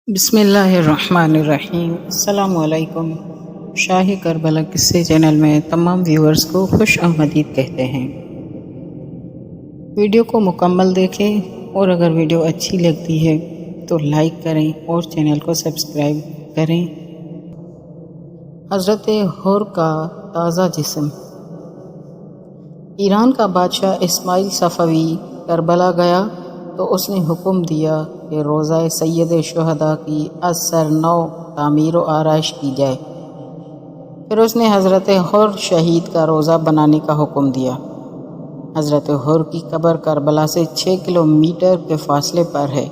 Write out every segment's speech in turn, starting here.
بسم اللہ الرحمن الرحیم۔ السلام علیکم۔ شاہی کربلا قصے چینل میں تمام ویورز کو خوش آمدید کہتے ہیں۔ ویڈیو کو مکمل دیکھیں اور اگر ویڈیو اچھی لگتی ہے تو لائک کریں اور چینل کو سبسکرائب کریں۔ حضرت حر کا تازہ جسم۔ ایران کا بادشاح اسماعیل صفوی کربلا گیا تو اس نے حکم دیا کہ روضہ سید شہداء کی از سر نو تعمیر و آرائش کی جائے۔ پھر اس نے حضرت حر شہید کا روضہ بنانے کا حکم دیا۔ حضرت حر کی قبر کربلا سے 6 کلومیٹر کے فاصلے پر ہے،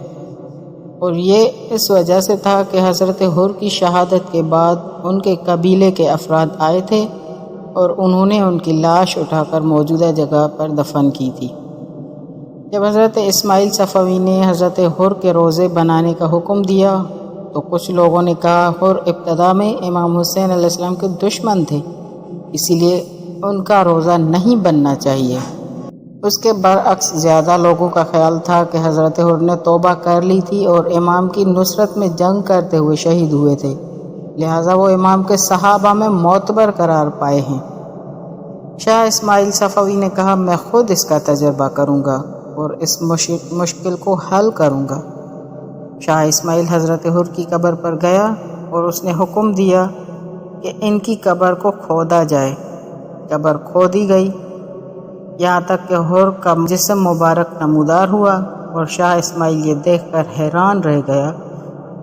اور یہ اس وجہ سے تھا کہ حضرت حر کی شہادت کے بعد ان کے قبیلے کے افراد آئے تھے اور انہوں نے ان کی لاش اٹھا کر موجودہ جگہ پر دفن کی تھی۔ جب حضرت اسماعیل صفوی نے حضرت حر کے روضے بنانے کا حکم دیا تو کچھ لوگوں نے کہا حر ابتدا میں امام حسین علیہ السلام کے دشمن تھے، اسی لیے ان کا روضہ نہیں بننا چاہیے۔ اس کے برعکس زیادہ لوگوں کا خیال تھا کہ حضرت حر نے توبہ کر لی تھی اور امام کی نصرت میں جنگ کرتے ہوئے شہید ہوئے تھے، لہٰذا وہ امام کے صحابہ میں معتبر قرار پائے ہیں۔ شاہ اسماعیل صفوی نے کہا میں خود اس کا تجربہ کروں گا اور اس مشکل کو حل کروں گا۔ شاہ اسماعیل حضرت حر کی قبر پر گیا اور اس نے حکم دیا کہ ان کی قبر کو کھودا جائے۔ قبر کھودی گئی یہاں تک کہ حر کا جسم مبارک نمودار ہوا، اور شاہ اسماعیل یہ دیکھ کر حیران رہ گیا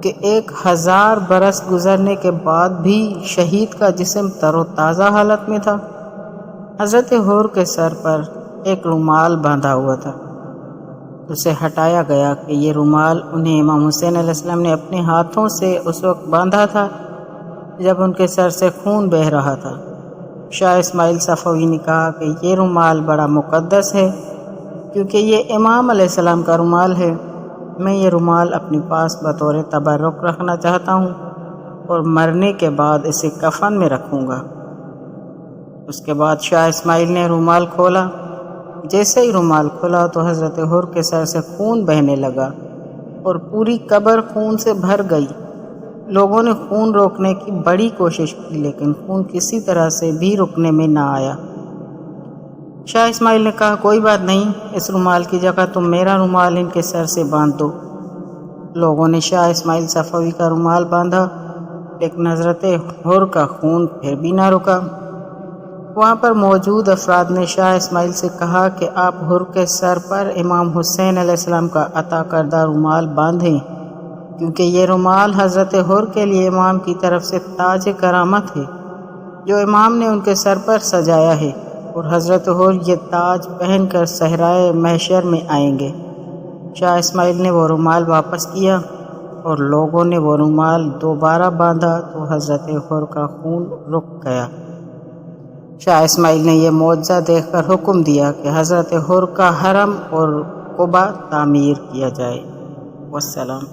کہ 1000 برس گزرنے کے بعد بھی شہید کا جسم تر و تازہ حالت میں تھا۔ حضرت حر کے سر پر ایک رومال باندھا ہوا تھا، اسے ہٹایا گیا کہ یہ رومال انہیں امام حسین علیہ السلام نے اپنے ہاتھوں سے اس وقت باندھا تھا جب ان کے سر سے خون بہہ رہا تھا۔ شاہ اسماعیل صفوی نے کہا کہ یہ رومال بڑا مقدس ہے کیونکہ یہ امام علیہ السلام کا رومال ہے۔ میں یہ رومال اپنے پاس بطور تبرک رکھنا چاہتا ہوں اور مرنے کے بعد اسے کفن میں رکھوں گا۔ اس کے بعد شاہ اسماعیل نے رومال کھولا۔ جیسے ہی رومال کھلا تو حضرت حر کے سر سے خون بہنے لگا اور پوری قبر خون سے بھر گئی۔ لوگوں نے خون روکنے کی بڑی کوشش کی لیکن خون کسی طرح سے بھی رکنے میں نہ آیا۔ شاہ اسماعیل نے کہا کوئی بات نہیں، اس رومال کی جگہ تم میرا رومال ان کے سر سے باندھ دو۔ لوگوں نے شاہ اسماعیل صفوی کا رومال باندھا لیکن حضرت حر کا خون پھر بھی نہ رکا۔ وہاں پر موجود افراد نے شاہ اسماعیل سے کہا کہ آپ حر کے سر پر امام حسین علیہ السلام کا عطا کردہ رومال باندھیں، کیونکہ یہ رومال حضرت حر کے لیے امام کی طرف سے تاج کرامت ہے جو امام نے ان کے سر پر سجایا ہے، اور حضرت حر یہ تاج پہن کر صحرائے محشر میں آئیں گے۔ شاہ اسماعیل نے وہ رومال واپس کیا اور لوگوں نے وہ رومال دوبارہ باندھا تو حضرت حر کا خون رک گیا۔ شاہ اسماعیل نے یہ معجزہ دیکھ کر حکم دیا کہ حضرت حر کا حرم اور قبہ تعمیر کیا جائے۔ والسلام۔